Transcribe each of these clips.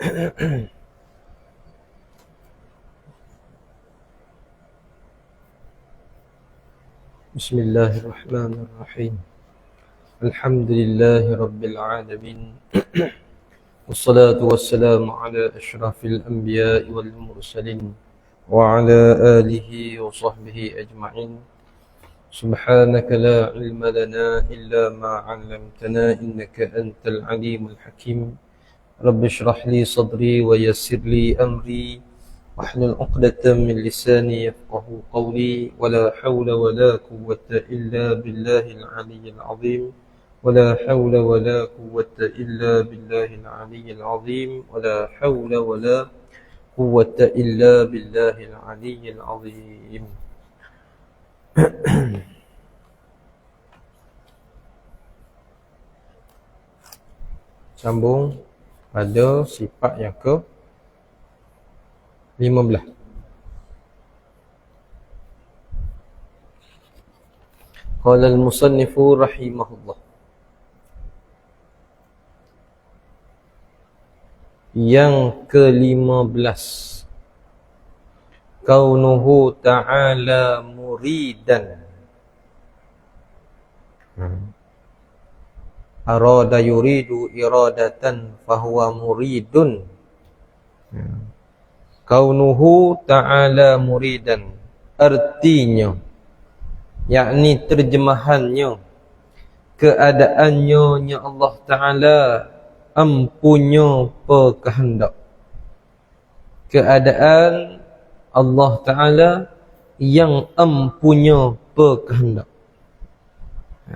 Bismillahirrahmanirrahim. Alhamdulillahi rabbil alamin. Wassalatu wassalamu ala asyrafil anbiya'i wal mursalin wa ala alihi wa sahbihi ajma'in. Subhanaka la ilma lana illa ma 'allamtana innaka antal alimul hakim. Rabbi shrah li sadri wa yassir li amri wahlul 'uqdatam min lisani yafqahu qawli wala hawla wala quwwata illa billahil aliyyil 'azim wala hawla wala quwwata illa billahil aliyyil 'azim wala hawla wala quwwata illa billahil aliyyil 'azim. Sambung pada sifat yang ke-15. Qala al-musannifu rahimahullah. Yang ke-15, kaunuhu ta'ala muridan. Arada yuridu iradatan fahuwa muridun. Kaunuhu ta'ala muridan, artinya, yakni terjemahannya, keadaannya Allah Ta'ala empunya kehendak. Keadaan Allah Ta'ala yang empunya kehendak,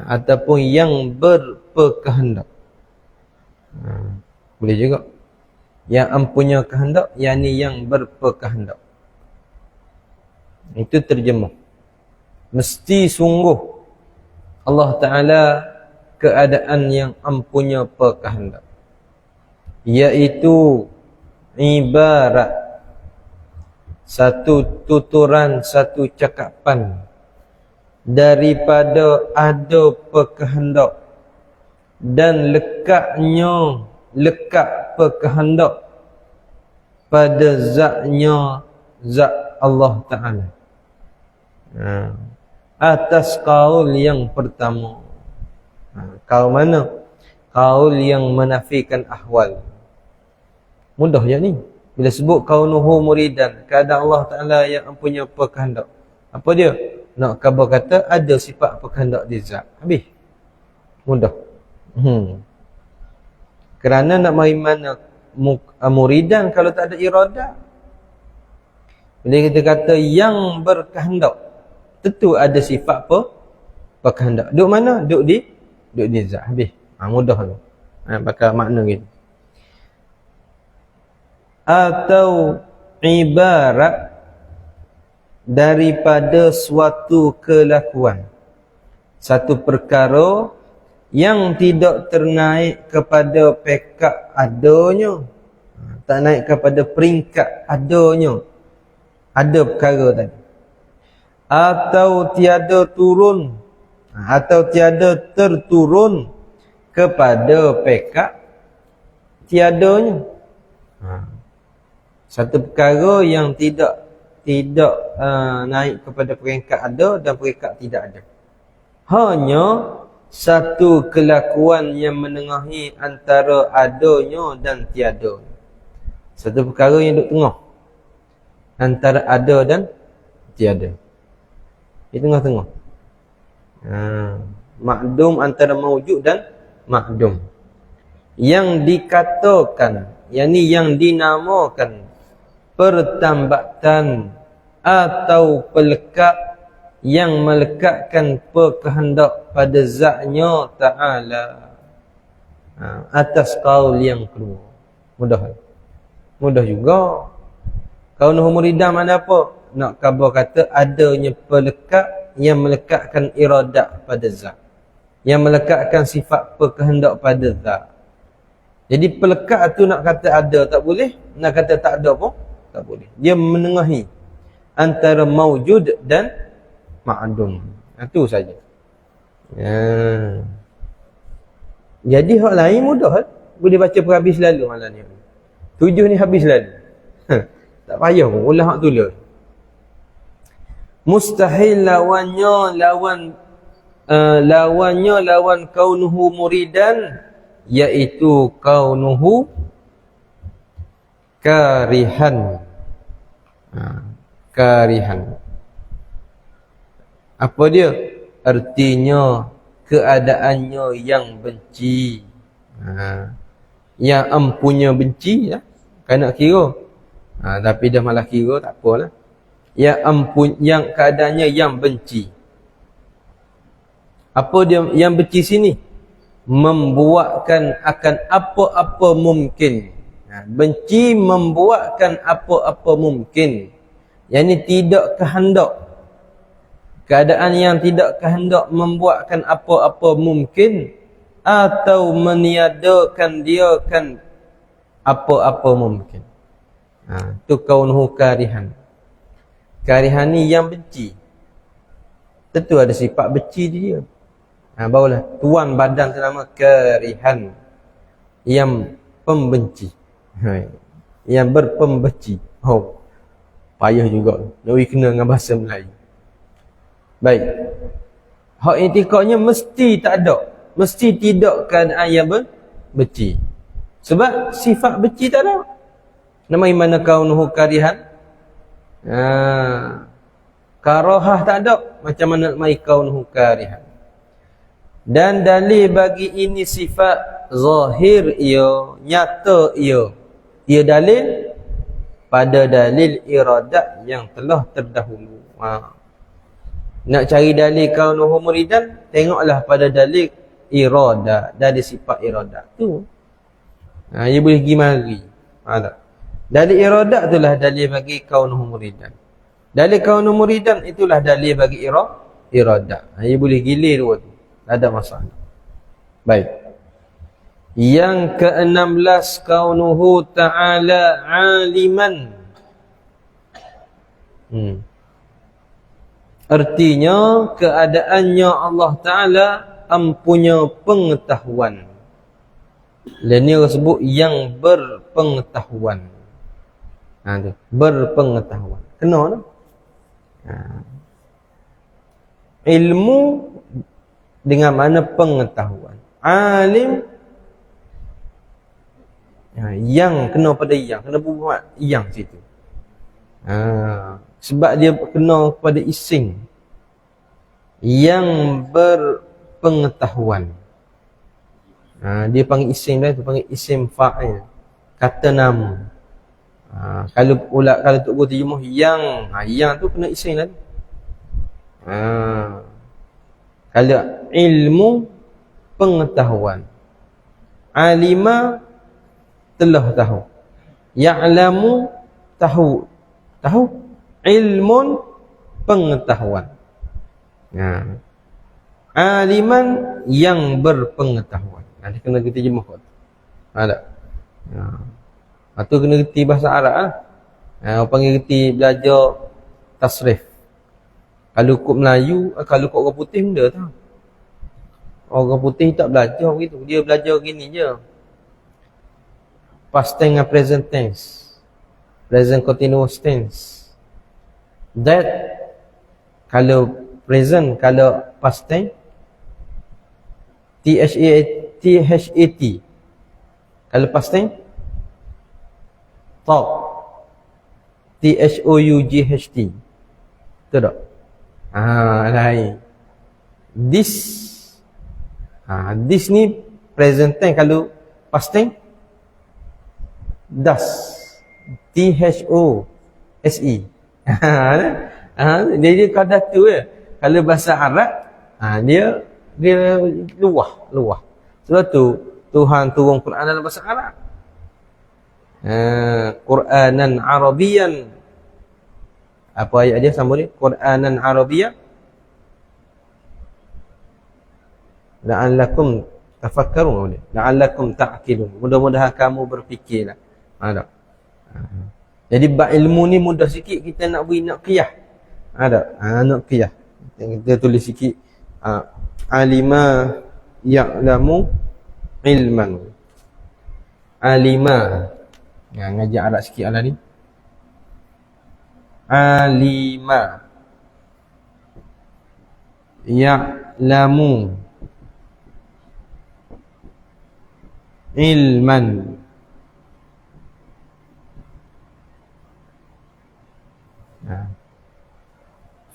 ataupun yang berkehendak. Boleh juga. Yang empunya kehendak, yakni yang berkehendak. Itu terjemah. Mesti sungguh Allah Ta'ala keadaan yang empunya kehendak, iaitu ibarat satu tuturan, satu cakapan daripada ada kehendak dan lekat kehendak pada zatnya, zat Allah Ta'ala. Atas kaul yang pertama. Kaul mana? Kaul yang menafikan ahwal. Mudah je ni. Bila sebut kaunuhu muridan, keadaan Allah Ta'ala yang mempunyai kehendak, apa dia? Nak khabar kata ada sifat kehendak di zat. Habis. Mudah. Kerana nak mari mana muridan kalau tak ada iradah? Bila kita kata yang berkehendak, tentu ada sifat kehendak. Duk mana? Duk di zat. Habis. Mudah tu. Pakai makna gitu. Atau ibarat daripada suatu kelakuan, satu perkara yang tidak ternaik kepada pekat adanya, tak naik kepada peringkat adanya, ada perkara tadi, atau tiada turun, atau tiada terturun kepada pekat tiadanya. Satu perkara yang tidak naik kepada peringkat ada dan peringkat tidak ada. Hanya satu kelakuan yang menengahi antara adanya dan tiada. Satu perkara yang duduk tengah antara ada dan tiada. Di tengah-tengah. Makdum antara mawjud dan makdum. Yang dikatakan, yakni yang dinamakan pertambatan atau pelekat yang melekatkan kehendak pada zatnya Ta'ala. Atas kaul yang kedua. Mudah juga. Kaunuhu muridan mana apa? Nak khabar kata adanya pelekat yang melekatkan iradat pada zat, yang melekatkan sifat kehendak pada zat. Jadi pelekat tu nak kata ada tak boleh, nak kata tak ada pun tak boleh. Dia menengahi antara maujud dan ma'dum. Itu saja. Jadi hak lain mudah. Boleh baca perhabis lalu malam ni. 7 ni habis lalu. Tak payah pun ulah hak tulis. Mustahil lawan kaunuhu muridan, iaitu kaunuhu karihan. Karihan. Apa dia? Artinya keadaannya yang benci. Yang empunya benci ya. Kan nak kira. Tapi dah malah kira tak apalah. Yang keadaannya yang benci. Apa dia yang benci sini? Membuatkan akan apa-apa mungkin. Benci membuatkan apa-apa mungkin. Yang ini tidak kehendak. Keadaan yang tidak kehendak membuatkan apa-apa mungkin, atau meniadakan dia kan apa-apa mungkin. Itu kaunuhu karihan. Karihan ni yang benci. Tentu ada sifat benci dia. Barulah tuan badan tu nama karihan. Yang pembenci. Yang berpembenci. Payah juga. Nak kena dengan bahasa Melayu. Baik. Hak intikadnya mesti tak ada. Mesti tidak keadaan yang benci. Sebab sifat benci tak ada. Nama mana kaunuhu karihan? Karahah tak ada. Macam mana nak mai kaunuhu karihan? Dan dalil bagi ini sifat zahir ia, nyata ia. Ia dalil pada dalil iradat yang telah terdahulu. Nak cari dalil kaunuhu muridan, tengoklah pada dalil iradat, dalil sifat iradat tu. Dia boleh pergi mari. Tak? Dalil iradat itulah dalil bagi kaunuhu muridan. Dalil kaunuhu muridan itulah dalil bagi iradat. Dia boleh gilir dua tu. Tak ada masalah. Baik. Yang ke-16 kaunuhu ta'ala aliman. Artinya keadaannya Allah Ta'ala empunya pengetahuan. Dan dia sebut yang berpengetahuan. Berpengetahuan. Kena tak? Ilmu dengan mana pengetahuan. Alim yang kena pada yang. Kena buat yang situ. Sebab dia kena kepada isim yang berpengetahuan. Dia panggil isim dah, dia panggil isim fa'il, kata nama. Kalau tok guru terjemah yang tu kena isim lah. Kalau ilmu pengetahuan, alima telah tahu, ya'lamu tahu, ilmun pengetahuan. Aliman yang berpengetahuan. Nanti kena kita jemah kot. Ada. Atau kena kerti bahasa Arab lah. Orang panggil kerti belajar tasrif. Kalau kod Melayu, kalau kod orang putih benda tau. Orang putih tak belajar begitu. Dia belajar gini je. Past tense and present tense. Present continuous tense. That, kalau present, kalau past tense, THAT. Kalau past tense, talk. THOUGHT. Betul tak? Lain. This. This ni present tense. Kalau past tense, does. THOSE. Dia kata tu ya. Kalau bahasa Arab, dia luah. Sebab tu Tuhan turun Quran dalam bahasa Arab. Quranan Arabian. Apa ayat dia sambung ni? Quranan Arabian. La'allakum tafakkarun. La'allakum ta'qilun. Mudah-mudahan kamu berfikirlah. Ada. Jadi bab ilmu ni mudah sikit kita nak beri nak qiyah. Ada. Nak qiyah. Kita tulis sikit. Alima ya'lamu ilman. Alima Ngaji Arab sikit lah ni. Alima, ya'lamu, ilman.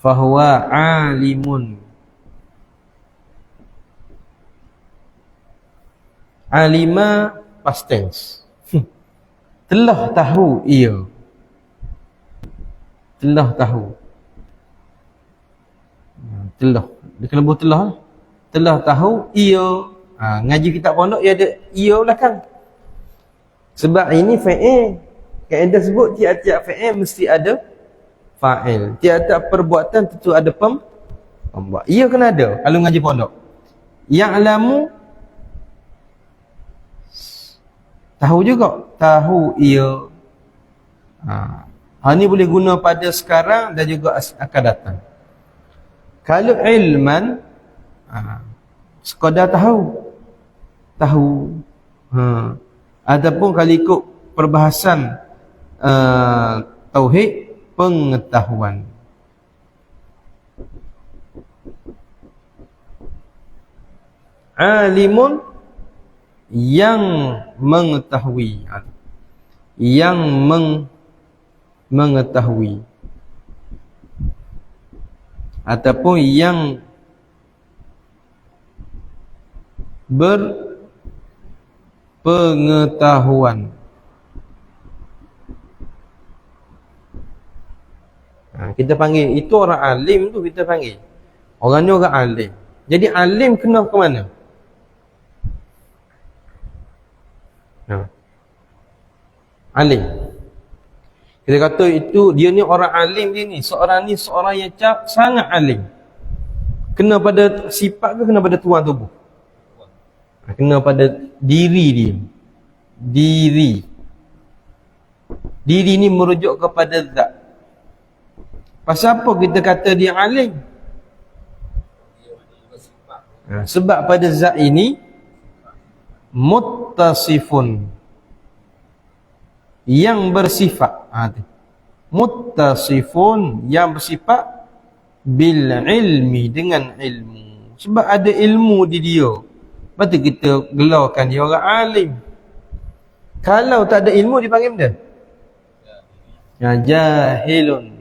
Fahuwa alimun. Alima past tense. Telah tahu ia. Telah tahu. Telah. Dia kena buat telah. Telah tahu ia. Ngaji kitab pondok ia ada ia belakang. Sebab ini fa'il. Kaedah sebut tiap-tiap fa'il mesti ada fa'il. Tiap-tiap perbuatan tentu ada pembuat. Ia kena ada kalau ngaji pondok. Ya'lamu, tahu juga. Tahu ia. Ni boleh guna pada sekarang dan juga akan datang. Kalau ilman, sekadar tahu. Ataupun kalau ikut perbahasan tauhid, pengetahuan. Alimun, yang mengetahui. Yang mengetahui. Ataupun yang berpengetahuan. Kita panggil itu orang alim tu, kita panggil orang ni orang alim. Jadi alim kena ke mana? Alim. Kita kata itu dia ni orang alim, dia ni seorang yang sangat alim. Kena pada sifat ke kena pada tuan tubuh? Kena pada diri dia. Diri ni merujuk kepada zat. Pasal apa kita kata dia alim? Sebab pada zat ini muttasifun, yang bersifat. Muttasifun, yang bersifat bil ilmi, dengan ilmu. Sebab ada ilmu di dia, lepas tu kita gelarkan dia orang alim. Kalau tak ada ilmu dipanggil benda? Jahilun.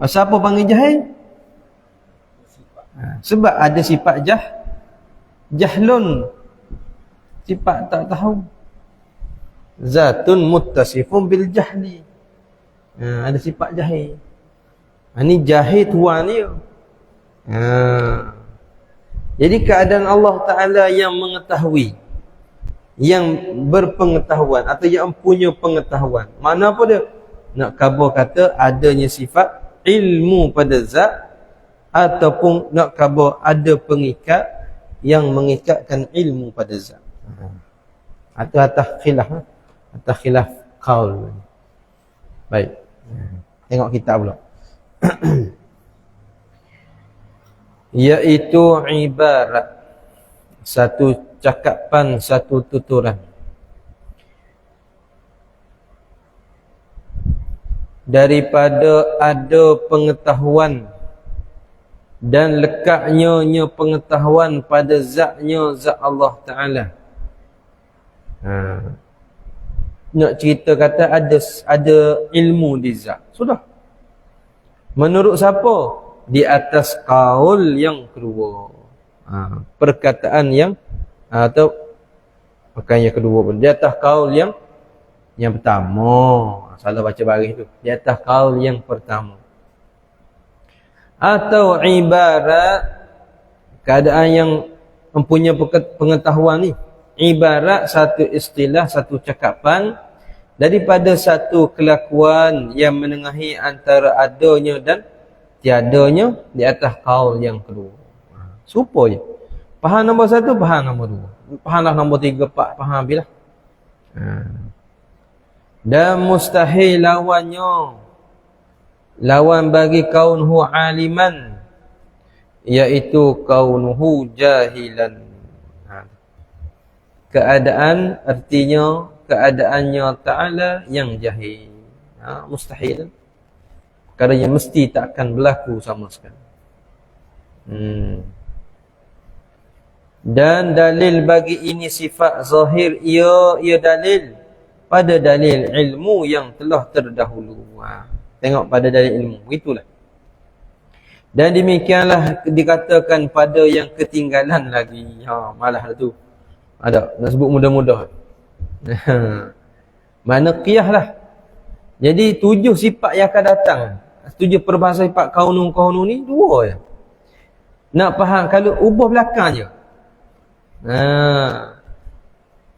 Pasal apa panggil jahil? Sebab ada sifat jahlun, sifat tak tahu. Zatun muttasifun bil jahli. Ada sifat jahil. Ini jahil tuan dia. Jadi keadaan Allah Ta'ala yang mengetahui, yang berpengetahuan atau yang punya pengetahuan. Mana apa dia? Nak khabar kata adanya sifat ilmu pada zat, ataupun nak khabar ada pengikat yang mengikatkan ilmu pada zat. Atau atas khilaf qaul. Baik. Tengok kitab pula. Iaitu ibarat, satu cakapan, satu tuturan. Daripada ada pengetahuan dan lekatnya pengetahuan pada zatnya zat Allah Ta'ala. Nak cerita kata ada ilmu di zat. Sudah. Menurut siapa? Di atas kaul yang kedua. Perkataan yang atau bukan yang kedua pun. Di atas kaul yang pertama. Salah baca baris tu. Di atas kaul yang pertama. Atau ibarat keadaan yang mempunyai pengetahuan ni. Ibarat satu istilah, satu cakapan daripada satu kelakuan yang menengahi antara adanya dan tiadanya di atas kaul yang kedua. Serupa je. Faham nombor satu, faham nombor dua. Fahamlah nombor tiga, empat, faham bila. Dan mustahil lawannya, lawan bagi kaunhu aliman, iaitu kaunuhu jahilan. keadaan artinya keadaannya Ta'ala yang jahil. Mustahil. Kerana mesti tak akan berlaku sama sekali. Dan dalil bagi ini sifat zahir, ia dalil pada dalil ilmu yang telah terdahulu. Tengok pada dalil ilmu, itulah. Dan demikianlah dikatakan pada yang ketinggalan lagi. Malah tu. Ada, nak sebut mudah-mudah. Mana qiyah lah. Jadi 7 sifat yang akan datang. 7 peribahasa sifat kaunu ni 2 je. Nak faham kalau ubah belakang je.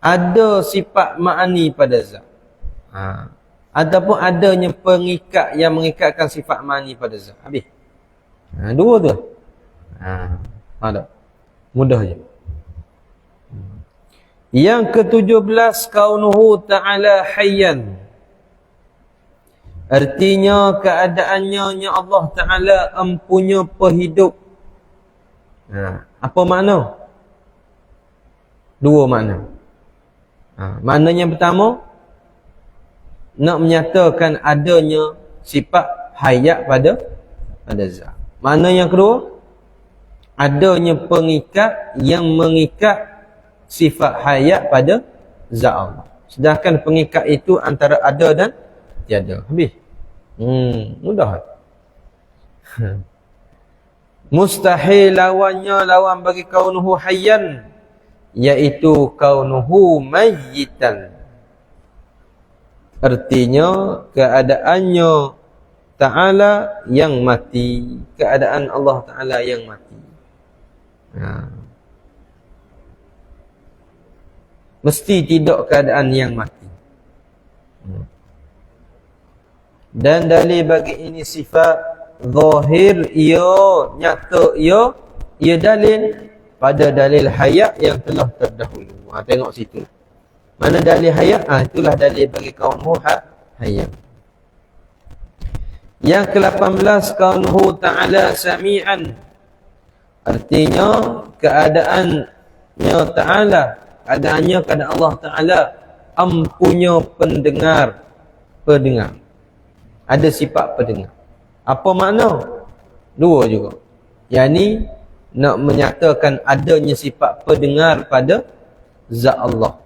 Ada sifat ma'ani pada zat. Ataupun adanya pengikat yang mengikatkan sifat ma'ani pada zat. Habis. 2 tu. Ada. Mudah je. Yang ke-17 kaunuhu ta'ala hayyan. Artinya keadaannya Allah Ta'ala empunya pehidup. Apa makna? 2 makna. Maknanya yang pertama, nak menyatakan adanya sifat hayat pada zat. Makna yang kedua, adanya pengikat yang mengikat sifat hayat pada zat Allah. Sedangkan pengikat itu antara ada dan tiada. Habis. Mudah. Mustahil lawannya, lawan bagi kaunuhu hayyan, iaitu kaunuhu mayyitan. Artinya keadaannya Ta'ala yang mati. Keadaan Allah Ta'ala yang mati. Mesti tidak keadaan yang mati. Dan dalil bagi ini sifat zahir, ia nyata, ia dalil pada dalil hayat yang telah terdahulu. Tengok situ. Mana dalil hayat? Itulah dalil bagi kaunuhu hayat. Yang ke-18 kaunuhu ta'ala sami'an. Artinya keadaannya Ta'ala, keadaannya keadaan Allah Ta'ala empunya pendengar. Ada sifat pendengar. Apa makna? 2 juga. Yang ni nak menyatakan adanya sifat pendengar pada zat Allah.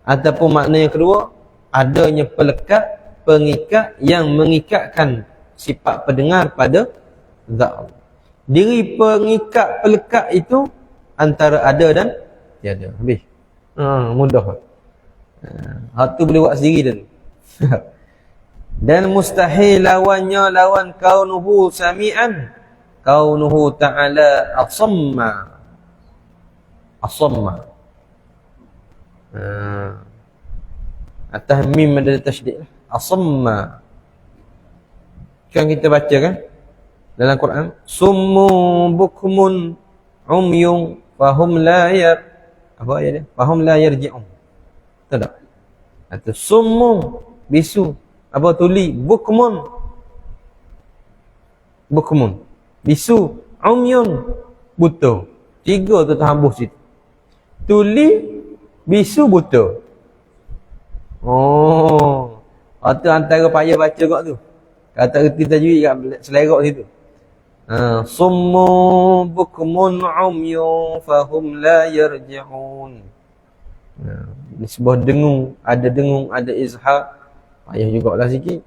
Ataupun makna yang kedua, adanya pelekat, pengikat yang mengikatkan sifat pendengar pada zat Allah. Diri pengikat, pelekat itu antara ada dan tiada. Habis. Mudah. Hak tu boleh buat sendiri dah tu. Dan mustahil lawannya, lawan kaunuhu sami'an, kaunuhu ta'ala asamma. Atas mim ada tasydid. Asamma. Kan kita baca kan dalam Quran, summu bukmun umyun fahum la apa ya dia? Fahum la yarji'un. Tahu tak? Atau summu, bisu, apa tuli, bukmun, bisu, umyun, buta. 3 tu terhambus situ. Tuli, bisu, buta. Itu antara payah baca kat tu. Kata erti tajwid kat selerak situ. Summu bukmun umyun fahum la yarji'un. Nisbah dengung, ada izhar. Payah jugalah sikit.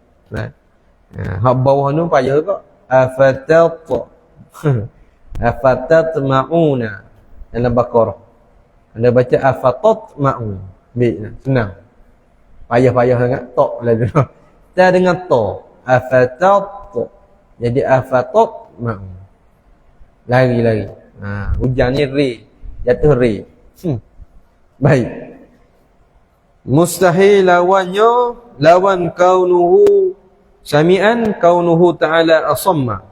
Hak bawah tu payah juga. Afatat ma'una dalam Baqarah. Anda baca afatat ma'un. Baik, senang. Payah-payah sangat. Tok lah dulu. Kita dengan to. Afatat. Jadi afatat ma'un. Lari. Hujan ni re. Jatuh re. Baik. Mustahil lawannya, lawan kaunuhu sami'an, kaunuhu ta'ala asamma.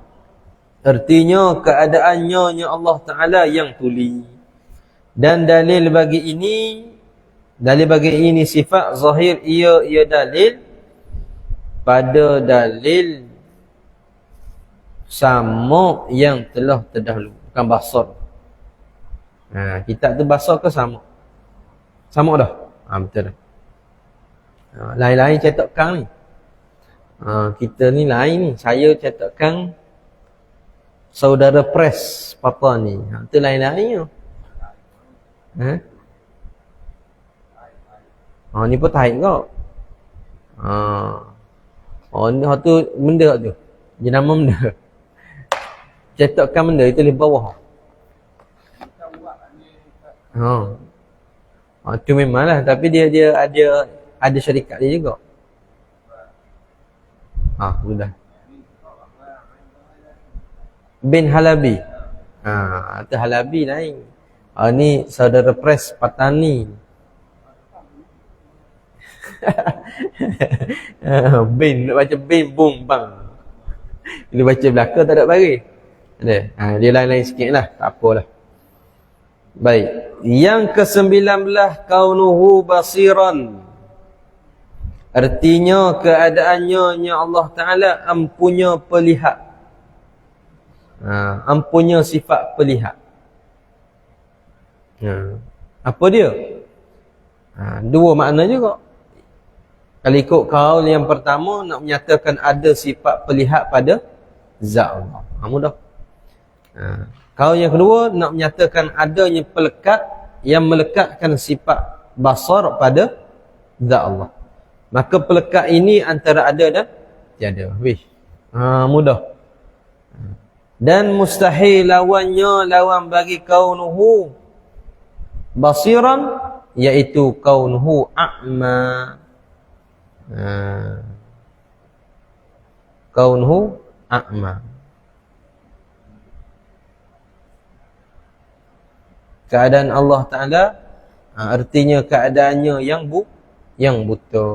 Artinya keadaannya Allah Ta'ala yang tuli. Dan dalil bagi ini sifat zahir, ia dalil pada dalil sama yang telah terdahulu. Bukan basar. Kitab tu basar ke sama? Sama dah. Betul dah. Lain-lain cetak kang ni. Kita ni lain ni. Saya cetak kang saudara pres Papa ni. Itu lain-lain. Ni pun taik kau. Ni tu benda tu. Jenama benda. Cetakkan benda itu di bawah. Itu memanglah, tapi dia ada syarikat dia juga. Sudah. Bin Halabi. Itu Halabi lain. Ni saudara pres Patani. Bin, nak baca bin, bung, bang. Bila baca belakang tak ada bagi. Dia lain-lain sikit lah. Tak apalah. Baik. Yang ke-19, kaunuhu basiran. Artinya keadaannya Allah Ta'ala ampunya pelihat. Ampunya sifat pelihat. Apa dia? Dua makna juga. Kalau ikut kaul yang pertama, nak menyatakan ada sifat pelihat pada zat Allah. Mudah. Kaul yang kedua, nak menyatakan adanya pelekat yang melekatkan sifat basar pada zat Allah. Maka pelekat ini antara ada dan tiada. Mudah. Dan mustahil lawan bagi kaunuhu basiran, iaitu kaunuhu a'ma. Kaunuhu a'ma. Keadaan Allah Ta'ala artinya keadaannya yang buta.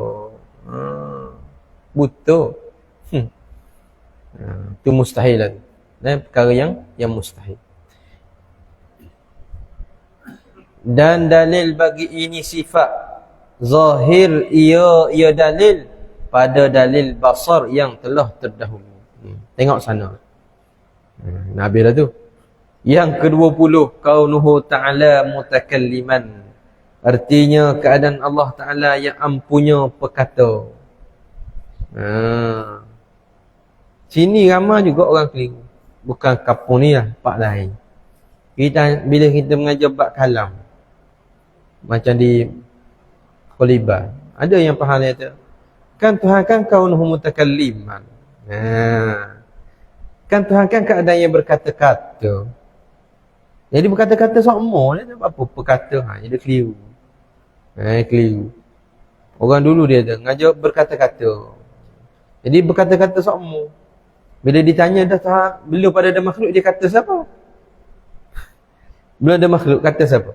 Buta. Itu mustahilan. Perkara yang mustahil. Dan dalil bagi ini sifat zahir, ia dalil pada dalil basar yang telah terdahulu. Tengok sana. Nabi dah tu. Yang ke-20, kaunuhu ta'ala mutakalliman. Artinya keadaan Allah Ta'ala yang ampunya perkata. Sini ramai juga orang keliru. Bukan kampung ni lah, tempat lain. Bila kita mengajar bab kalam, macam di Qoliban, ada yang faham dia tu. Kan Tuhan kan kaunuhu mutakalliman. Kan Tuhan kan keadaan yang berkata-kata. Jadi berkata-kata semua dia tak apa berkata. Jadi keliru. Keliru. Orang dulu dia tu ngajar berkata-kata. Jadi berkata-kata semua. Bila ditanya dah Tuhan, bila pada ada makhluk dia kata siapa? Bila ada makhluk kata siapa?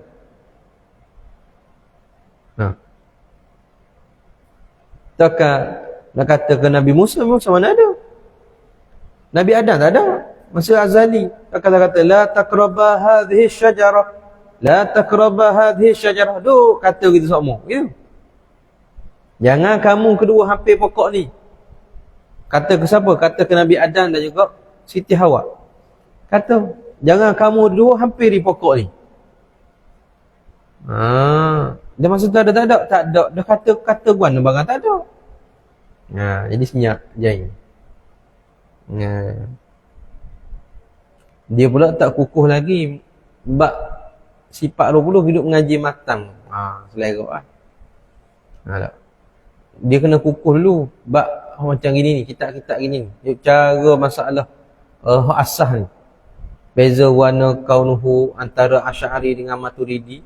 Takkan nak kata ke Nabi Musa mana ada? Nabi Adam tak ada. Masa azali kata la taqraba hadhihi syajarah, la taqraba hadhihi syajarah. Duk kata gitu semua gitu. Jangan kamu kedua hampir pokok ni. Kata ke siapa? Kata ke Nabi Adam dan juga Siti Hawa. Kata jangan kamu dua hampir di pokok ni. Dia masa tu ada tak ada. Dia kata guan barang tak ada. Jadi senyap jain. Dia pula tak kukuh lagi bab sifat 20 hidup mengaji matang. Selera tak. Dia kena kukuh dulu bab macam gini ni, kitab-kitab gini ni. Cara masalah asah ni. Beza warna kaunuhu antara Asy'ari dengan Maturidi.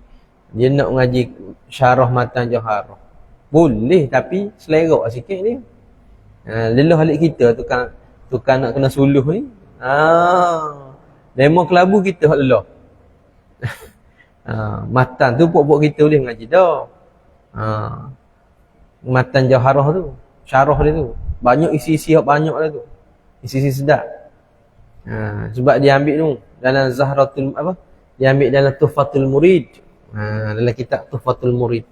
Dia nak mengaji syarah matan Jauharah. Boleh tapi selera sikit ni. Lelah halik kita tukang nak kena suluh ni. Demo kelabu kita hak lelah. Matan tu pokok kita boleh mengaji dah. Matan Jauharah tu, syarah dia tu. Banyak isi-isi hak banyak dah tu. Isi-isi sedap. Sebab dia ambil tu dalam Zahratul dia ambil dalam Tuhfatul Murid. Dalam kitab Tuhfatul Murid.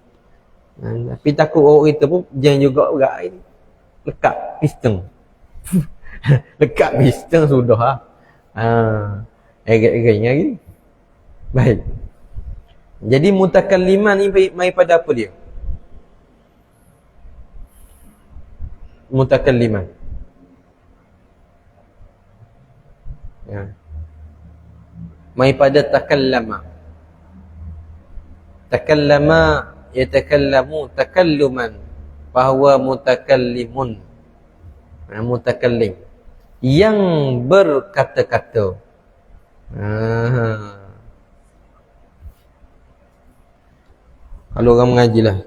Tapi takut orang kita pun jangan juga berat ni. Lekat piston. Lekat piston sudah Egat-egat lagi. Baik. Jadi mutakalliman ni mai pada apa dia? Mutakalliman. Ya. Mai pada takallama. Takallama yatakallamu takalluman fahuwa mutakallimun. Mutakallim yang berkata-kata. Kalau orang mengaji lah,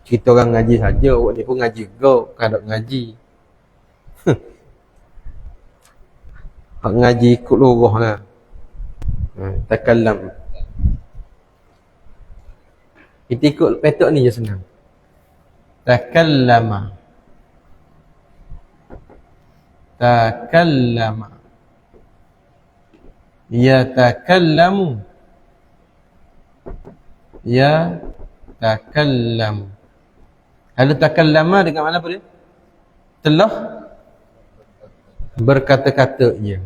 cerita orang ngaji saja, awak ni pun ngaji kau, kadang ngaji. Hak ngaji ikut lorah lah. Takallam. Kita ikut petok ni je senang. Takallama. Takallama. Yatakallamu. Yatakallamu. Kalau takallama dengan mana apa dia? Telah berkata-kata ia.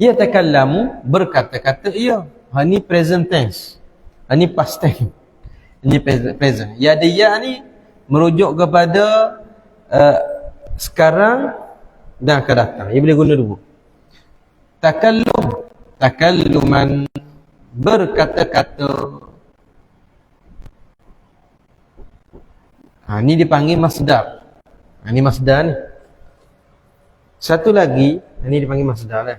Yatakallamu berkata-kata ia. Ni present tense. Ni past tense. Ini present. Ya dia ni merujuk kepada sekarang dan akan datang. Ia boleh guna dua. Takallum, takalluman, berkata-kata. Ni dipanggil masdar. Ni masdar ni. Satu lagi, ni dipanggil masdar lah.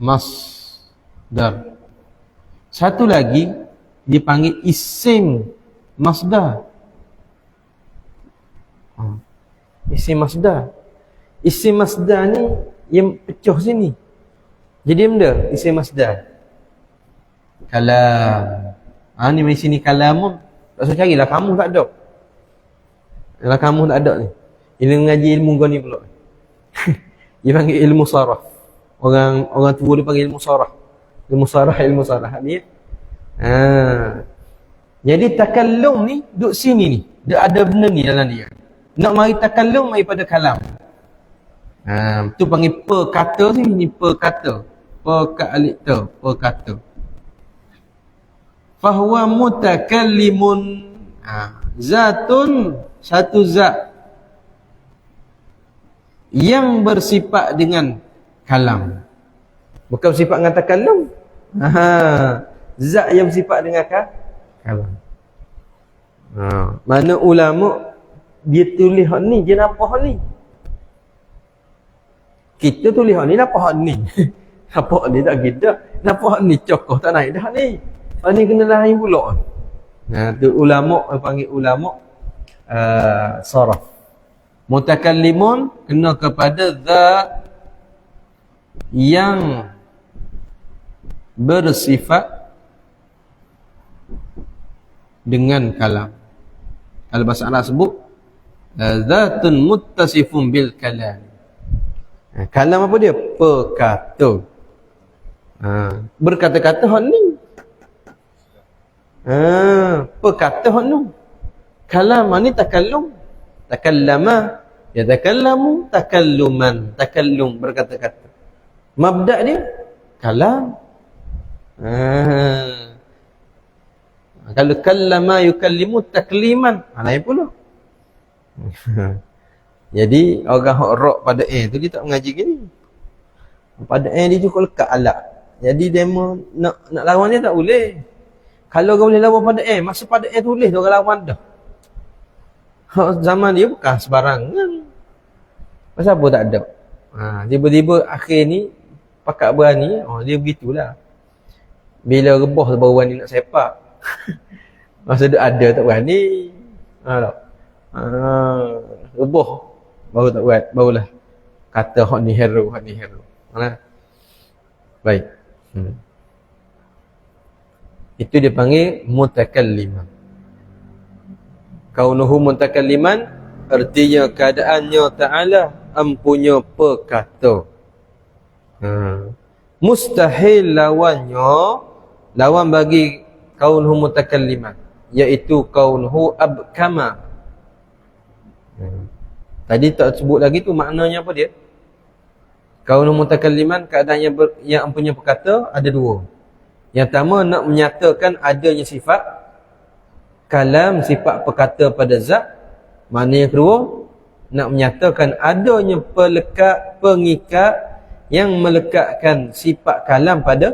Masdar. Satu lagi dipanggil isim masdar. Isim masdar. Isim masdar ni yang pecah sini. Jadi benda isim masdar. Kalam. Ni mari sini kalamun. Tak usah carilah kamu tak ada. Kalau kamu tak ada ni. Ilmu mengaji ilmu kau ni pula. Dia panggil ilmu saraf. Orang tua dia panggil ilmu saraf. Ilmu saraf ni. Jadi takallum ni duduk sini ni. Dia ada benda ni dalam dia. Nak mari takallum mari pada kalam. Tu panggil perkata ni perkata. Perkata. Fahuwa mutakallimun. Zatun, satu zat yang bersifat dengan kalam. Bukan bersifat dengan takallum. Zat yang bersifat dengan kalam. Mana ulama dia tulis hak ni, dia nampak hak ni. Kita tulis hak ni, nampak hak ni. Nampak hak ni tak kita. Nampak hak ni cokoh tak naik dah ni. Hak ni kena lain pula. Tu ulama panggil ulama saraf. Mutakallimun kena kepada zat yang bersifat dengan kalam. Kalau bahasa Arab sebut zatun muttasifun bil kalam. Kalam apa dia? Perkata. Berkata-kata hak ni. Perkata hak ni. Kalam ni takallum. Takallama, yatakallamu, takalluman. Takallum berkata-kata. Mabda' dia kalam. Kalau kallama yukallimu takliman, lain pula. Jadi orang hak rok pada tu dia tak mengaji gini. Pada dia cukup lekat alat. Jadi demo nak lawan dia tak boleh. Kalau kau boleh lawan pada masa pada tulis dia orang lawan dah. Zaman dia bukan sebarangan. Masa apa tak ada. Tiba-tiba akhir ni pakak berani, dia begitulah. Bila rebah baru berani nak sepak. Masa dia ada tak berani. Rebah baru tak buat, barulah kata hak ni hero. Baik. Itu dia panggil mutakalliman. Kaunuhu mutakalliman artinya keadaannya ta'ala empunya perkata. Mustahil lawan bagi kaunuhu mutakalliman, iaitu kaunuhu abkama. Tadi tak sebut lagi tu maknanya apa dia? Kaunuhu mutakalliman keadaan yang empunya perkata ada dua. Yang pertama nak menyatakan adanya sifat kalam, sifat perkata pada zat. Mana yang kedua, nak menyatakan adanya pelekat, pengikat yang melekatkan sifat kalam pada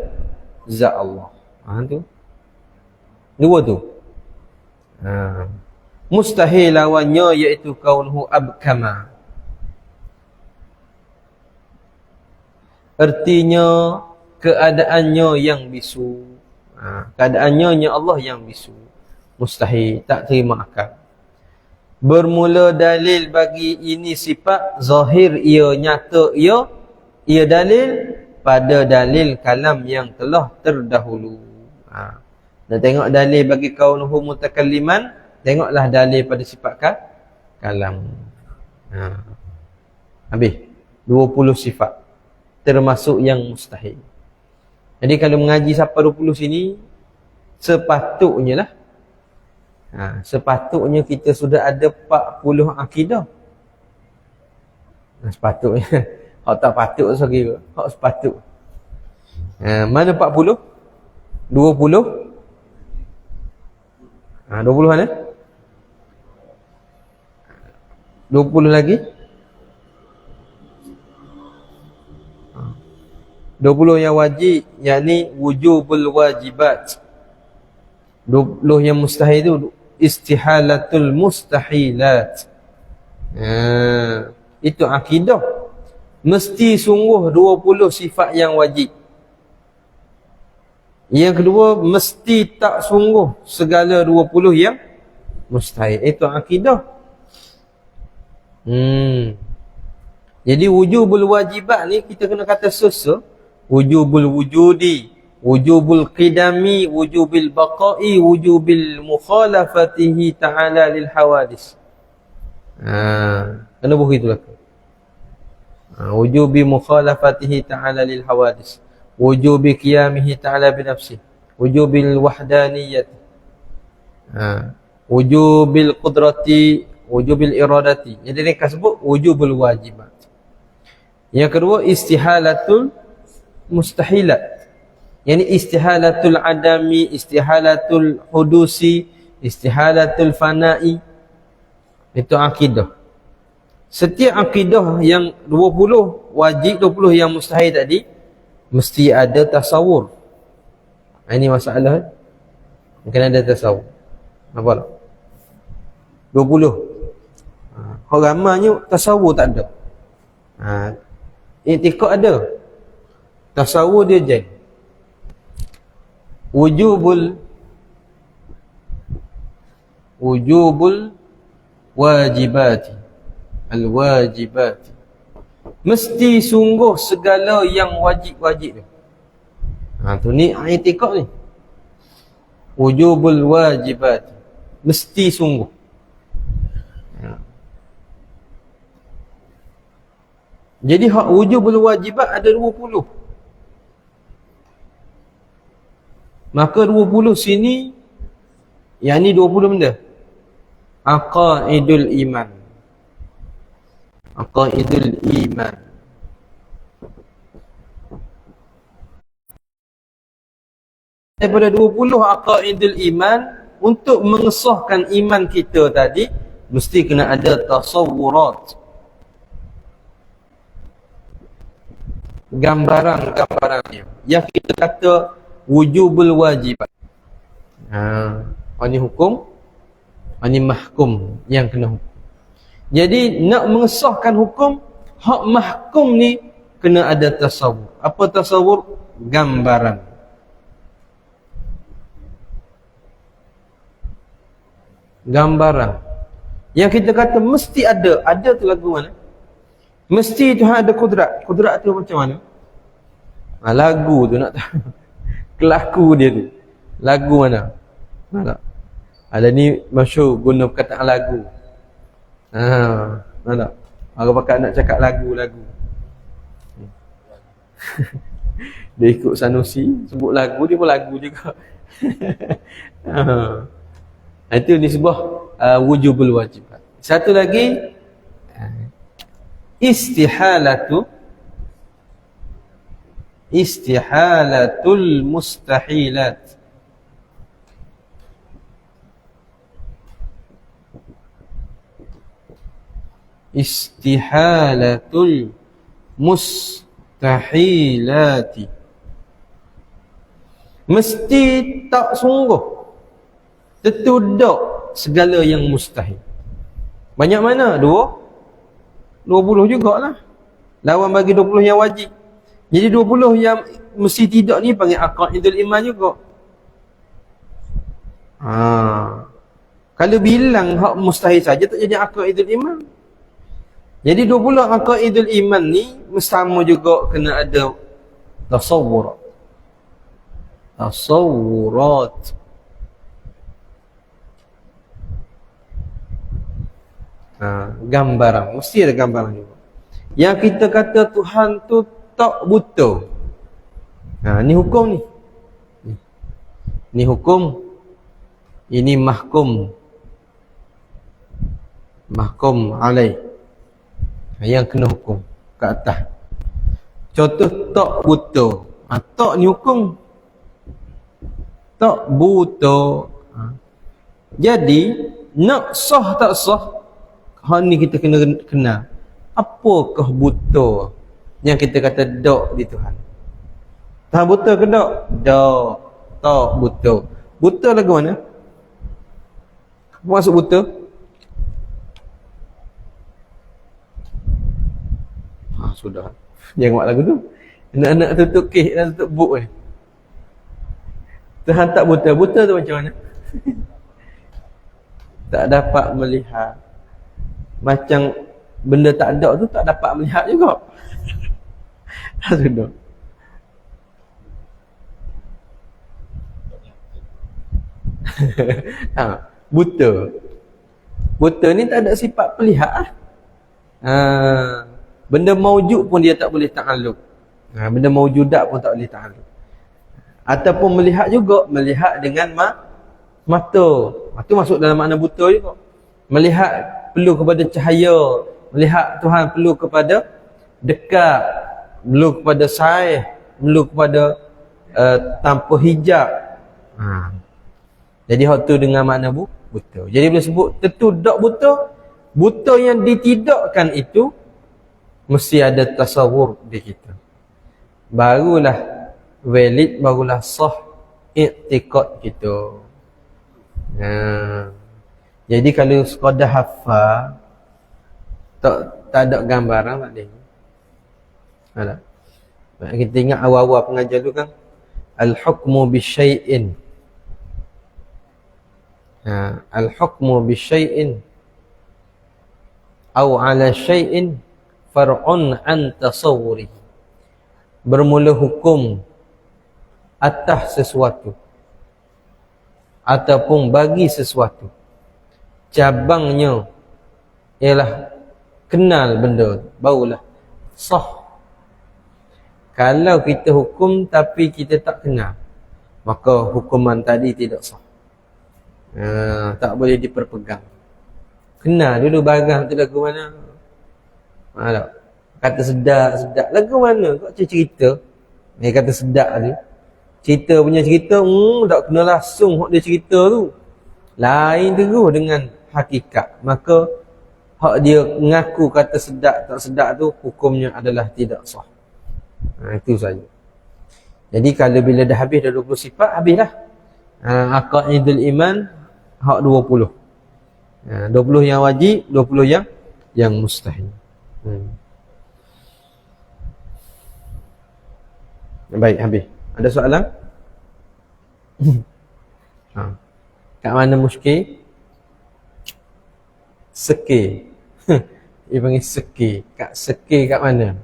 zat Allah. Tu. Dua tu. Mustahil lawannya iaitu kaunuhu abkama. Artinya keadaannya yang bisu. Keadaannya Allah yang bisu. Mustahil, tak terima akal. Bermula dalil bagi ini sifat zahir ia, nyata ia dalil pada dalil kalam yang telah terdahulu. Nak tengok dalil bagi kaunuhu mutakalliman, tengoklah dalil pada sifat kalam. Habis 20 sifat termasuk yang mustahil. Jadi kalau mengaji sampai 20 sini, sepatutnya lah, sepatutnya kita sudah ada 40 akidah. Sepatutnya. Hak tak patut saya kira. Hak sepatut. Mana 40? 20? 20 mana? 20 lagi? 20 yang wajib, yakni wujubul wajibat. 20 yang mustahil itu istihalatul mustahilat. Itu akidah. Mesti sungguh 20 sifat yang wajib. Yang kedua, mesti tak sungguh segala 20 yang mustahil. Itu akidah. Jadi wujubul wajibat ni kita kena kata susu. Wujubul wujudi, wujubul qidami, wujubil baqai, wujubil mukhalafatihi ta'ala lil hawadis. Kena begitu lah. Wujubi mukhalafatihi ta'ala lil hawadis, wujubi qiyamihi ta'ala binafsih, wujubil wahdaniyat, wujubil qudrati, wujubil iradati. Jadi mereka sebut wujubul wajibat. Yang kedua, istihalatul mustahilat, yani istihalatul adami, istihalatul hudusi, istihalatul fana'i. Itu akidah. Setiap akidah yang 20 wajib, 20 yang mustahil tadi, mesti ada tasawur. Ini masalah. Mungkin ada tasawur. Nampak tak? 20. Kalau ramanya tasawur tak ada. I'tiqad ada. Tasawur dia jadi wujubul wajibati, al-wajibati, mesti sungguh segala yang wajib-wajib tu. Tu ni i'tiqad ni. Wujubul wajibati, mesti sungguh. Jadi hak wujubul wajibat ada 20. Maka 20 sini, yang ni 20 benda. Aqaidul iman. Aqaidul iman. Daripada 20 aqaidul iman, untuk mengesahkan iman kita tadi, mesti kena ada tasawurat. Gambaran-gambarannya. Yang kita kata wujubul wajibat. Ini hukum, ini mahkum yang kena hukum. Jadi nak mengesahkan hukum, hak mahkum ni kena ada tasawur. Apa tasawur? Gambaran. Gambaran. Yang kita kata mesti ada. Ada tu lagu mana? Mesti Tuhan ada kudrat. Kudrat tu macam mana? Lagu tu nak tahu. Kelaku dia tu. Lagu mana? Mana? Ada ni masyhur guna perkataan lagu. Mana? Orang pakat nak cakap lagu-lagu. Dia ikut Sanusi, sebut lagu, dia pun lagu juga. Itu nisbah wujubul wajibat. Satu lagi, Istihalatul mustahilat. Istihalatul mustahilati. Mesti tak sungguh, tertudak segala yang mustahil. Banyak mana? 20 jugalah. Lawan bagi 20 yang wajib. Jadi 20 yang mesti tidak ni panggil aqaidul iman juga. Kalau bilang hak mustahil saja tak jadi aqaidul iman. Jadi 20 aqaidul iman ni sama juga kena ada tasawwur. Tasawwurat. Gambaran, mesti ada gambaran juga. Yang kita kata Tuhan tu tak buta. Ni hukum ni. Ni hukum. Ini mahkum. Mahkum alaih. Yang kena hukum kat atas. Contoh tak buta. Tak ni hukum. Tak buta. Jadi nak sah tak sah, hal ni kita kena kenal. Apakah buta yang kita kata dak di Tuhan? Tuhan buta ke dak? Dak. Tak buta. Buta lagu mana? Apa maksud buta? Sudah. Jangan buat lagu tu. Anak-anak tutup kek dan tutup buk ni. Tuhan tak buta. Buta tu macam mana? Tak dapat melihat. Macam benda tak ada tu tak dapat melihat juga. Sudah. Buta. Buta ni tak ada sifat pelihat. Benda maujud pun dia tak boleh ta'alluq. Benda maujudat pun tak boleh ta'alluq. Ataupun melihat juga, melihat dengan mata. Itu masuk dalam makna buta juga. Melihat perlu kepada cahaya. Melihat Tuhan perlu kepada dekat. Perlu kepada saih. Perlu kepada tanpa hijab. Jadi hak tu dengan makna buta. Jadi bila sebut tentu tak buta. Buta yang ditidakkan itu mesti ada tasawur di kita. Barulah valid, barulah sah i'tiqad kita. Jadi kalau sekadar hafal tak ada gambaran tak ada. Ada. Kita ingat awal-awal pengajar tu kan al-hukmu bisyai'in. Al-hukmu bisyai'in au ala syai'in far'un an tasawwuri. Bermula hukum atas sesuatu ataupun bagi sesuatu, cabangnya ialah kenal benda, barulah sah. Kalau kita hukum tapi kita tak kenal, maka hukuman tadi tidak sah. Tak boleh diperpegang. Kenal dulu barang tu lagu mana. Tak? Kata sedap lagu mana? Kau cerita dia kata sedap tu, cerita punya cerita tak kena langsung hak dia cerita tu, lain terus dengan hakikat. Maka hak dia mengaku kata sedap tak sedap tu hukumnya adalah tidak sah. Itu saja. Jadi kalau bila dah habis dah 20 sifat, habislah aqaidul iman hak 20. 20 yang wajib, 20 yang mustahil. Baik, habis. Ada soalan? Kat mana muskil? Seke. Dia panggil seke. Kat seke kat mana?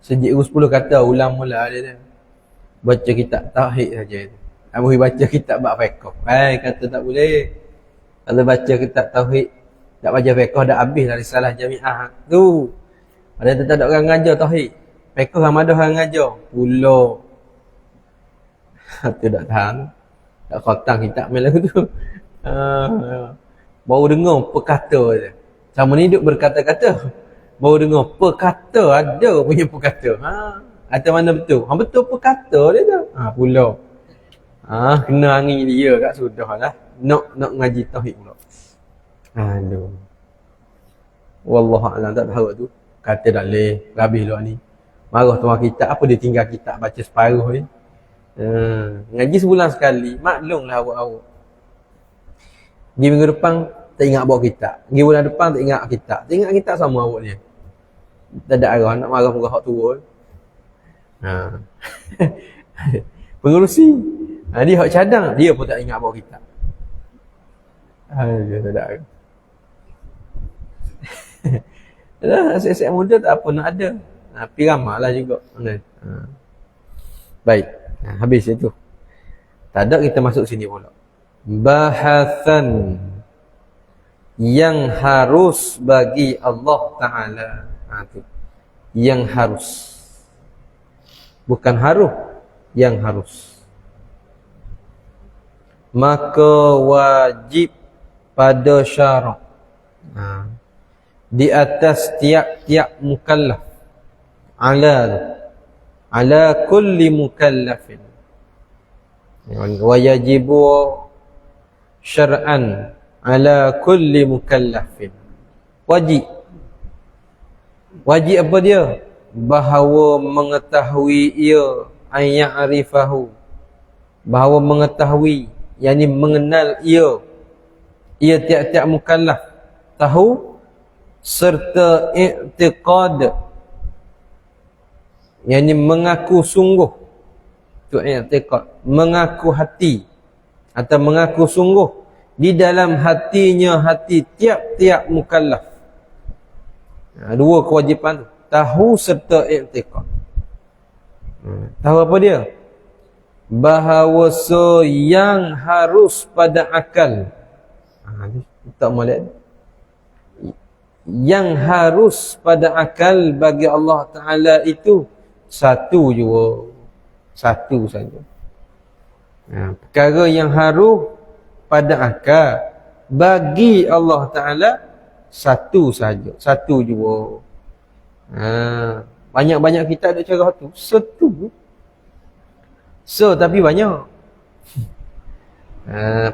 Sejak 10 kata ulang mula dia. Baca kitab tauhid saja. Tak boleh baca kitab bab fiqh. Kata tak boleh. Kalau baca kitab tauhid tak baca fiqh dah habis lah risalah jamiah tu. Ada tak ada orang ngajar tauhid. Fiqh sama ada orang ngajar. Pula. Tu tak tahan. Tak khatang kitab main lagu tu. Baru dengar perkata je. Sama ni duk berkata-kata. Baru dengar perkata, ada punya perkata. Atau mana betul? Betul perkata dia tu. Pula. Kena angin dia kat sudah lah. Nak ngaji tauhid pula. Aduh. Wallahu a'lam, tak tahu tu. Kata tak boleh, habis lah ni. Marah tuan kitab, apa dia tinggal kitab baca separuh ni. Ngaji sebulan sekali, maklumlah awak-awak. Pergi minggu depan, tak ingat bawa kitab. Pergi bulan depan, tak ingat kitab. Tak ingat kitab sama awak dia. Tak ada arah, nak marah muka hak tua. Pengurusi. Dia hak cadang, dia pun tak ingat bawa kitab. Dia tak ada arah. Asyik-asyik muda tak apa nak ada. Tapi ramah lah juga. Baik. Habis itu. Tak ada, kita masuk sini pula. Bahasan yang harus bagi Allah Ta'ala. Yang harus. Bukan haruh. Yang harus. Maka wajib pada syarak. Di atas tiap-tiap mukallaf. Ala kulli mukallafin. Wa yajibu syar'an ala kulli mukallafin. Wajib apa dia? Bahawa mengetahui ia, an ya'rifahu. Bahawa mengetahui, yakni mengenal ia tiap-tiap mukallaf. Tahu serta i'tiqad, yakni mengaku sungguh. Tu i'tiqad, mengaku hati atau mengaku sungguh di dalam hatinya, hati tiap-tiap mukallaf. Dua kewajipan tu, tahu serta i'tiqad. Tahu apa dia? Bahawa yang harus pada akal. Tak boleh. Yang harus pada akal bagi Allah Ta'ala itu satu jua. Satu saja. Perkara yang harus pada akal bagi Allah Ta'ala satu saja. Satu jua. Banyak-banyak kita ada cara tu. Satu. Tapi banyak.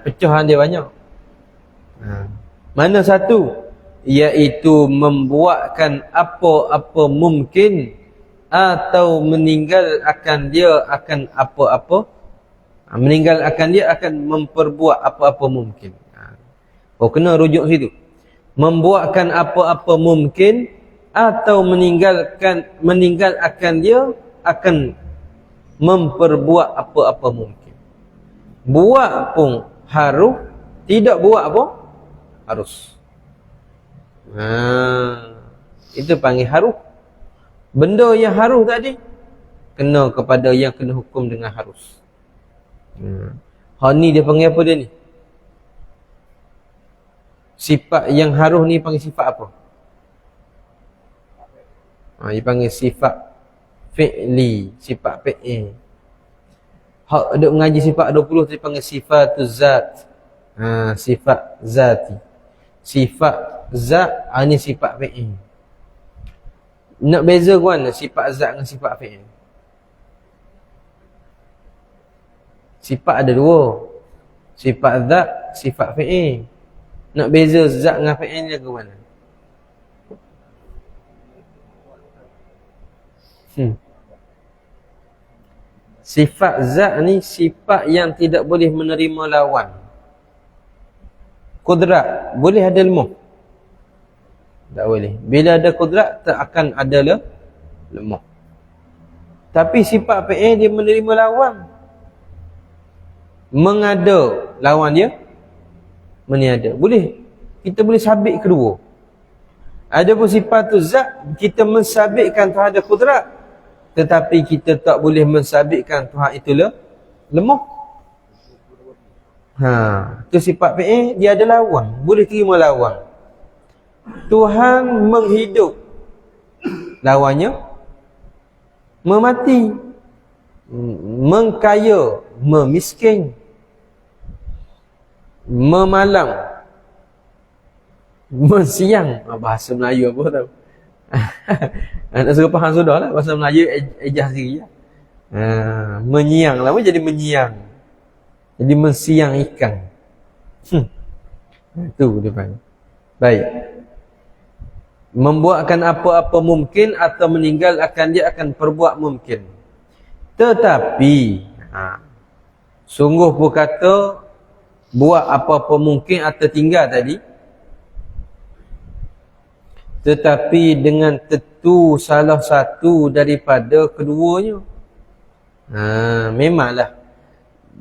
Pecahan dia banyak. Mana satu? Iaitu membuatkan apa-apa mungkin atau meninggalkan dia akan apa-apa. Meninggalkan dia akan memperbuat apa-apa mungkin. Kena rujuk situ. Membuatkan apa-apa mungkin atau meninggalkan dia akan memperbuat apa-apa mungkin. Buat pun harus, tidak buat pun harus. Itu panggil harus. Benda yang harus tadi kena kepada yang kena hukum dengan harus. Ni dia panggil apa dia ni? Sifat yang harus ni panggil sifat apa? Dia panggil sifat fi'li, sifat fi'il. Hak duk mengaji sifat 20 dia panggil sifatuz zat. Sifat zati. Sifat zat, ni sifat fi'il. Nak beza ke mana sifat zat dengan sifat fi'il? Sifat ada dua. Sifat zat, sifat fi'il. Nak beza zat dengan fi'il dia ke mana? Sifat zat ni sifat yang tidak boleh menerima lawan. Kudrat boleh ada lemah? Tak boleh. Bila ada kudrat tak akan ada lemah. Tapi sifat fi'il dia menerima lawan. Mengada lawan dia meniada. Boleh. Kita boleh sabit kedua. Ada pun sifat tu zat kita mensabitkan terhadap kudrat, tetapi kita tak boleh mensabitkan Tuhan itu lemah. Itu sifat fi'il dia ada lawan, boleh terima lawan. Tuhan menghidup, lawannya memati. Mengkaya, memiskin. Memalang, Mensiang. Bahasa Melayu apa tahu. Nak suruh faham sudah lah. Bahasa Melayu ejah sendiri lah. Menyiang lah. Jadi menyiang. Jadi mensiang ikan. Itu dia panggil. Baik. Membuatkan apa-apa mungkin atau meninggalkan dia akan perbuat mungkin. Tetapi sungguh pun kata buat apa-apa mungkin atau tinggal tadi, tetapi dengan tentu salah satu daripada keduanya. Memanglah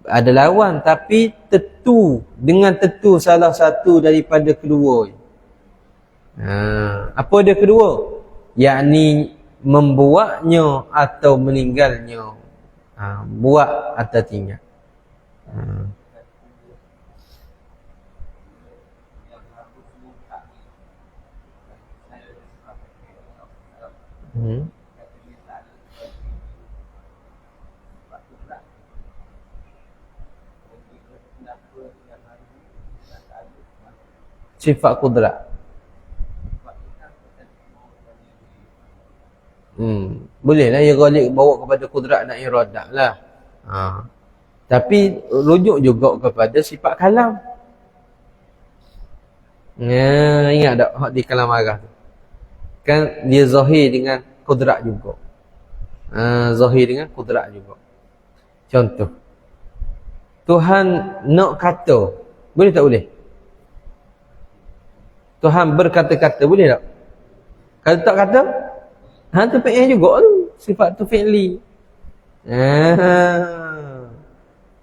ada lawan, tapi tentu, dengan tentu salah satu daripada kedua. Apa dia kedua? Yakni membuatnya atau meninggalnya. Buat atau tinggal. Sifat kudrat. Bolehlah ia galik bawa kepada kudrat dan iradah lah. Tapi rujuk juga kepada sifat kalam. Ingat tak hak di kalam arah tu? Kan dia zahir dengan kudrat juga. Zahir dengan kudrat juga. Contoh, Tuhan nak kata, boleh tak boleh? Tuhan berkata-kata, boleh tak? Kalau tak kata, tu fi'il juga tu. Sifat tu fi'li.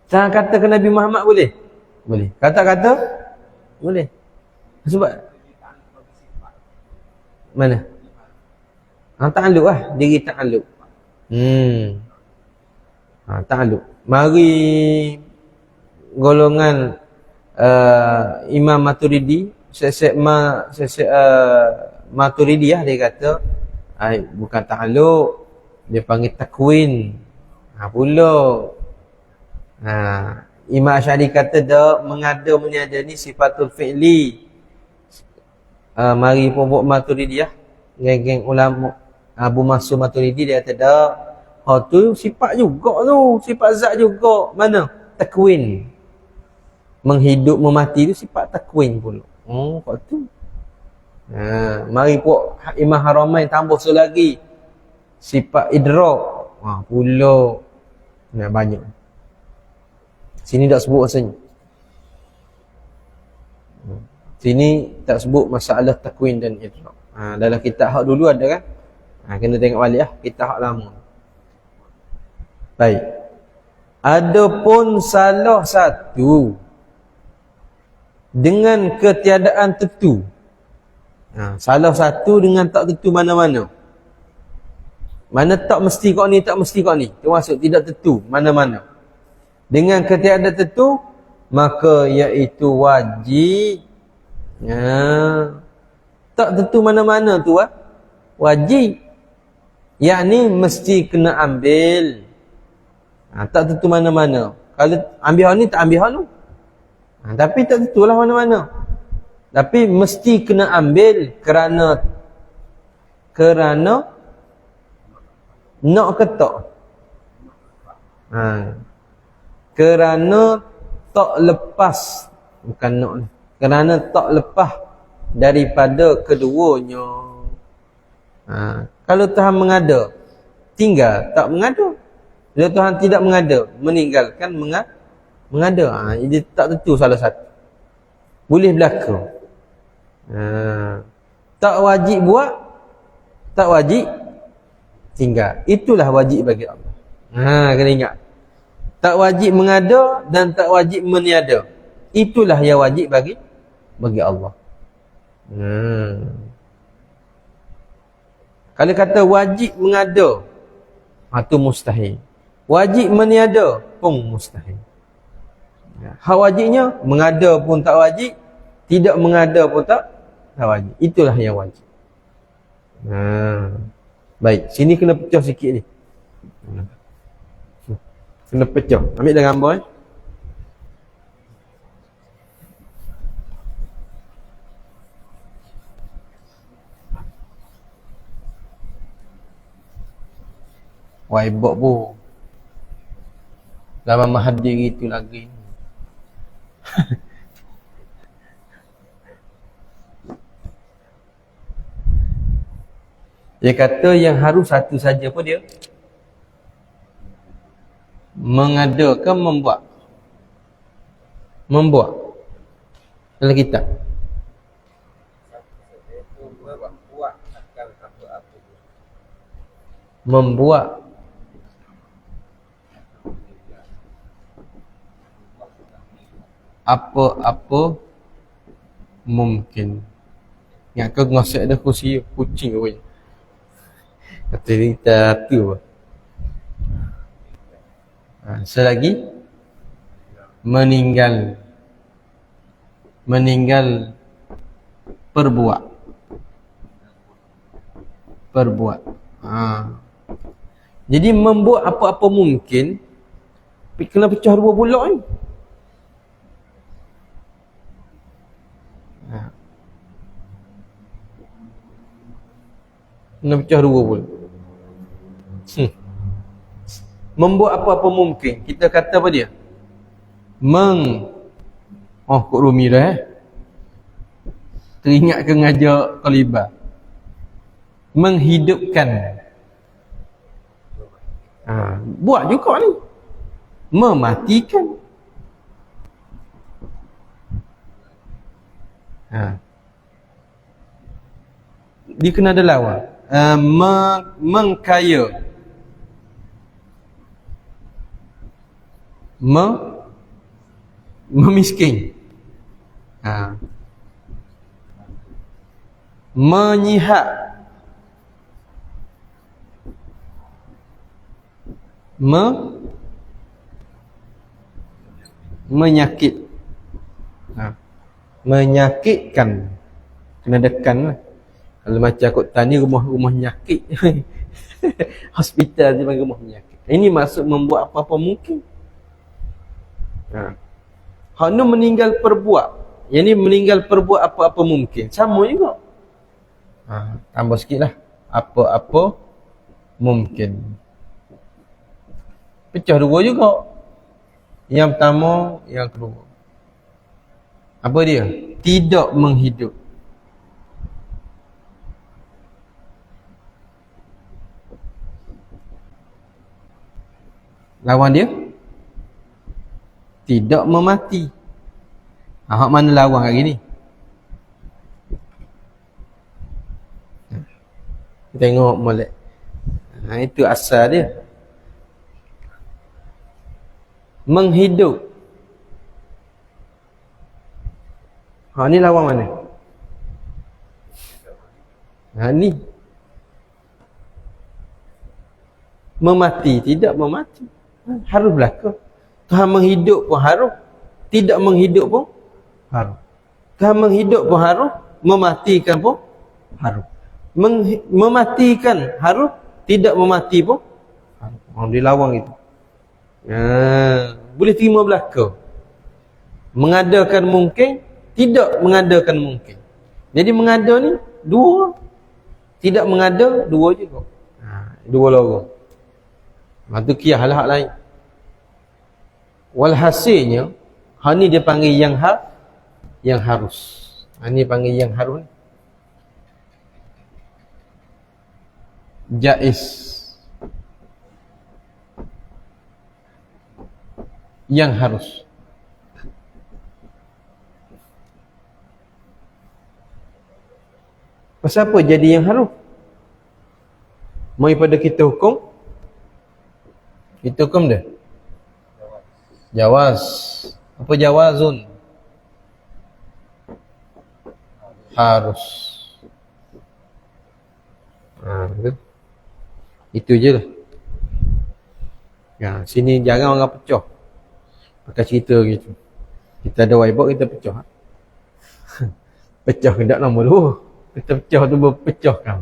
Tuhan kata ke Nabi Muhammad boleh? Boleh. Kata-kata? Boleh. Sebab mana? Ta'alluq lah. Diri ta'alluq. Ta'alluq. Mari golongan Imam Maturidi, Maturidi lah dia kata, bukan ta'alluq, dia panggil takwin. Pula Imam Asy'ari kata dah mengada meniada ni sifatul fi'li. Mari pun buat Maturidi lah, geng-geng ulama Abu Mansur Maturidi, dia kata dah, tu sifat juga tu, sifat zat juga. Mana? Takwin. Menghidup memati tu sifat takwin pula. Kau tu. Mari pun Imam Haramain tambah lagi sifat idrak. Pula banyak. Sini tak sebut rasanya. Sini tak sebut masalah takwin dan idrak. Dalam kitab hak dulu ada kan? Kena tengok balik lah kitab hak lama. Baik. Adapun salah satu dengan ketiadaan tentu. Salah satu dengan tak tentu mana-mana. Mana tak mesti kau ni, tak mesti kau ni. Termasuk tidak tentu mana-mana. Dengan ketiadaan tentu, maka iaitu wajib. Tak tentu mana-mana tu wajib. Yakni mesti kena ambil. Tak tentu mana-mana. Kalau ambil hal ni, tak ambil hal tu. Tapi tak tentulah mana-mana. Tapi mesti kena ambil kerana nak ke tak. Kerana tak lepas, bukan nak ni. Kerana tak lepas daripada keduanya. Kalau Tuhan mengada, tinggal, tak mengada. Bila Tuhan tidak mengada, meninggalkan mengada. Jadi tak tentu salah satu. Boleh berlaku. Tak wajib buat, tak wajib tinggal. Itulah wajib bagi Allah. Kena ingat. Tak wajib mengada dan tak wajib meniada. Itulah yang wajib bagi Allah. Kalau kata wajib mengada, itu mustahil. Wajib meniada pun mustahil. Hak wajibnya mengada pun tak wajib, tidak mengada pun tak wajib. Itulah yang wajib. Baik, sini kena pecah sikit ni. Kena pecah. Ambil dah gambar Waibok pun dalam Mahathir itu lagi. Dia kata yang harus satu saja pun dia mengadakan membuat dalam kitab. Membuat apa-apa mungkin. Yang kau ngosek dah kursi kucing apa. Kata kita tu. Selagi meninggal perbuat. Jadi membuat apa-apa mungkin kena pecah dua pulak ni. Kena pecah dua pulak. Membuat apa-apa mungkin. Kita kata apa dia? Kok Rumi dah teringat ke ngajak Qalibah. Menghidupkan. Buat juga ni. Mematikan. Dia kena ada lawan. Mengkaya. Memiskin. Menyihak. Menyakit. Menyakitkan. Kena dekan lah. Kalau macam aku tanya rumah nyakit. Hospital dia panggil rumah penyakit. Ini maksud membuat apa-apa mungkin. Hak ni meninggal perbuat. Yang ni meninggal perbuat apa-apa mungkin. Sama juga. Tambah sikit lah. Apa-apa mungkin. Pecah dua juga. Yang pertama, yang kedua. Apa dia? Tidak menghidup. Lawan dia? Tidak memati. Hak mana lawan hari ni? Tengok molek. Itu asal dia. Menghidup. Ni lawan mana? Ni. Memati, tidak memati. Harus berlaku. Tuhan menghidup pun harus. Tidak menghidup pun harus. Tuhan menghidup pun harus. Mematikan pun harus. Mematikan harus. Tidak memati pun harus. Dilawang itu. Boleh terima belaka. Mengadakan mungkin. Tidak mengadakan mungkin. Jadi mengada ni dua. Tidak mengada dua juga. Dua lorong. Itu kiyah lah hak lain. Walhasilnya hak ni dia panggil yang harus. Ni panggil yang harus. Jaiz. Yang harus. Pasal apa jadi yang harus? Mau pada kita hukum? Kita hukum dah. Jawaz. Apa jawazun? Harus. Itu je lah. Sini jarang orang pecah. Pakai cerita gitu. Kita ada whiteboard, kita pecah. Pecah hendak nama dulu. Kita pecah tu berpecahkan.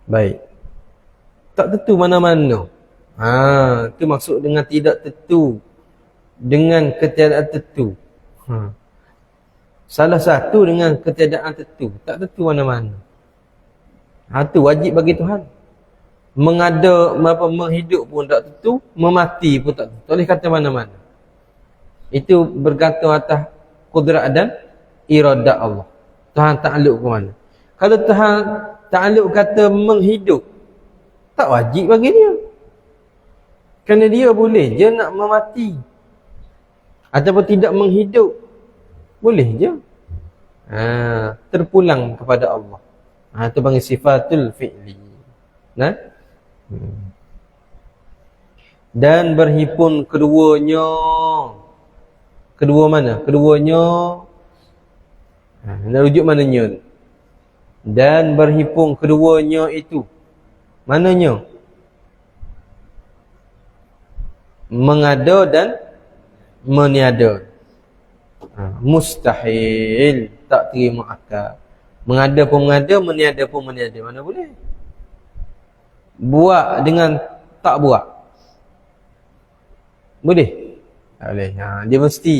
Baik. Tak tentu mana-mana. Itu maksud dengan tidak tentu. Dengan ketiadaan tentu. Salah satu dengan ketiadaan tentu, tak tentu mana-mana. Itu wajib bagi Tuhan. Menghidup pun tak tentu, memati pun tak tentu. Tak boleh kata mana-mana. Itu bergantung atas kudrat dan iradat Allah. Tuhan takluk ke mana. Kalau Tuhan takluk kata menghidup, tak wajib bagi dia. Kerana dia boleh je nak memati ataupun tidak menghidup, boleh je. Terpulang kepada Allah. Itu panggil sifatul fi'li. Nah? Dan berhimpun keduanya. Kedua mana? Keduanya. Nak rujuk mananya? Dan berhimpun keduanya itu. Mananya? Mengada dan meniada. Mustahil, tak terima akal. Mengada pun mengada, meniada pun meniada. Mana boleh? Buat dengan tak buat, boleh? Tak boleh. Dia mesti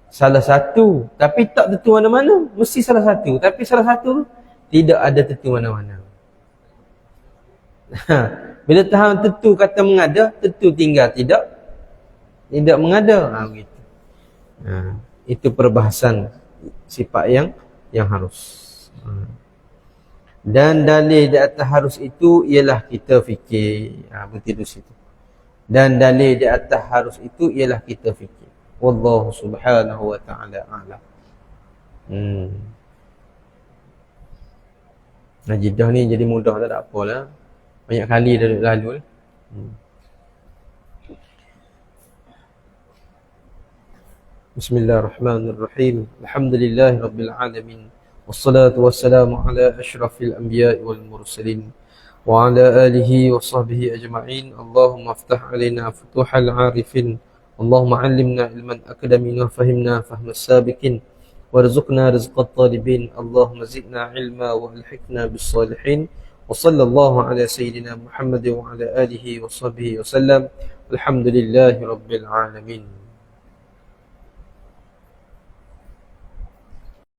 salah satu, tapi tak tentu mana-mana. Mesti salah satu, tapi salah satu tidak ada tentu mana-mana. Bila Tuhan tentu kata mengada, tentu tinggal tidak mengada. Begitu. Itu perbahasan sifat yang harus. Dan dalil di atas harus itu ialah kita fikir. Berhenti di situ. Dan dalil di atas harus itu ialah kita fikir. Wallahu subhanahu wa ta'ala a'lam. Najidah ni jadi mudah, tak apalah. Banyak kali dah lalu. Bismillahirrahmanirrahim. Alhamdulillahi rabbil alamin. Wassalatu wassalamu ala ashrafil anbiya'i wal mursalin wa ala alihi wa sahbihi ajma'in. Allahumma aftah alaina futuhal arifin. Allahumma allimna ilman akadamin wa fahimna fahmas sabiqin. Warzuqna rizqat talibin. Allahumma zidna ilma wa alhiqna bis salihin. Wa sallallahu ala sayyidina Muhammad wa ala alihi wa sahbihi wa sallam. Alhamdulillahi rabbil alamin.